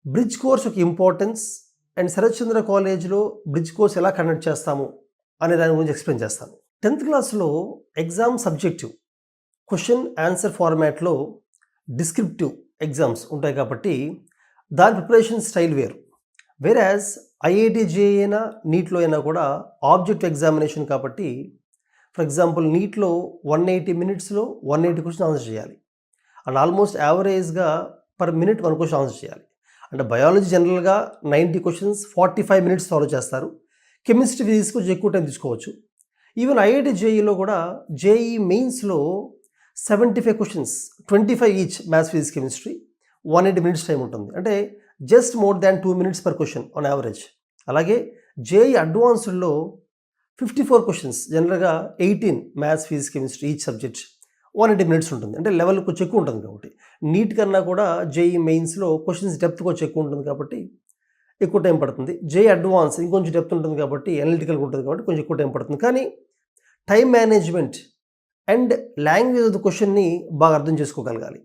Bridge course యొక్క importance and Sarath చంద్ర కాలేజ్లో bridge course ఎలా కండక్ట్ చేస్తాము అనే దాని గురించి ఎక్స్ప్లెయిన్ చేస్తాను. 10th క్లాస్లో ఎగ్జామ్ సబ్జెక్టివ్ క్వశ్చన్ ఆన్సర్ ఫార్మాట్లో డిస్క్రిప్టివ్ ఎగ్జామ్స్ ఉంటాయి కాబట్టి దాని ప్రిపరేషన్ స్టైల్ వేరు. వేరాజ్ ఐఐటి జేఈ అయినా నీట్లో అయినా కూడా ఆబ్జెక్టివ్ ఎగ్జామినేషన్ కాబట్టి ఫర్ ఎగ్జాంపుల్ నీట్లో 180 మినిట్స్లో 180 క్వశ్చన్ ఆన్సర్ చేయాలి అండ్ ఆల్మోస్ట్ యావరేజ్గా పర్ మినిట్ 1 క్వశ్చన్ ఆన్సర్ చేయాలి. అంటే బయాలజీ జనరల్గా 90 క్వశ్చన్స్ 45 మినిట్స్ సాల్వ్ చేస్తారు. కెమిస్ట్రీ ఫిజిక్స్ కొంచెం ఎక్కువ టైం తీసుకోవచ్చు. ఈవెన్ ఐఐటి జేఈలో కూడా జేఈ మెయిన్స్లో 75 questions 25 each maths physics chemistry 180 minutes time ఉంటుంది. అంటే just more than 2 minutes per question on average. అలాగే జేఈ అడ్వాన్స్డ్లో 54 క్వశ్చన్స్ జనరల్గా 18 maths physics chemistry each subject 180 minutes ఉంటుంది. అంటే లెవెల్ కొంచెం ఎక్కువ ఉంటుంది కాబట్టి నీట్ కన్నా కూడా జేఈ మెయిన్స్లో క్వశ్చన్స్ డెప్త్ కొంచెం ఎక్కువ ఉంటుంది కాబట్టి ఎక్కువ టైం పడుతుంది. జేఈ అడ్వాన్స్ ఇంకొంచెం డెప్త్ ఉంటుంది కాబట్టి అనలిటికల్గా ఉంటుంది కాబట్టి కొంచెం ఎక్కువ టైం పడుతుంది. కానీ time management and language of the క్వశ్చన్ని బాగా అర్థం చేసుకోగలగాలి.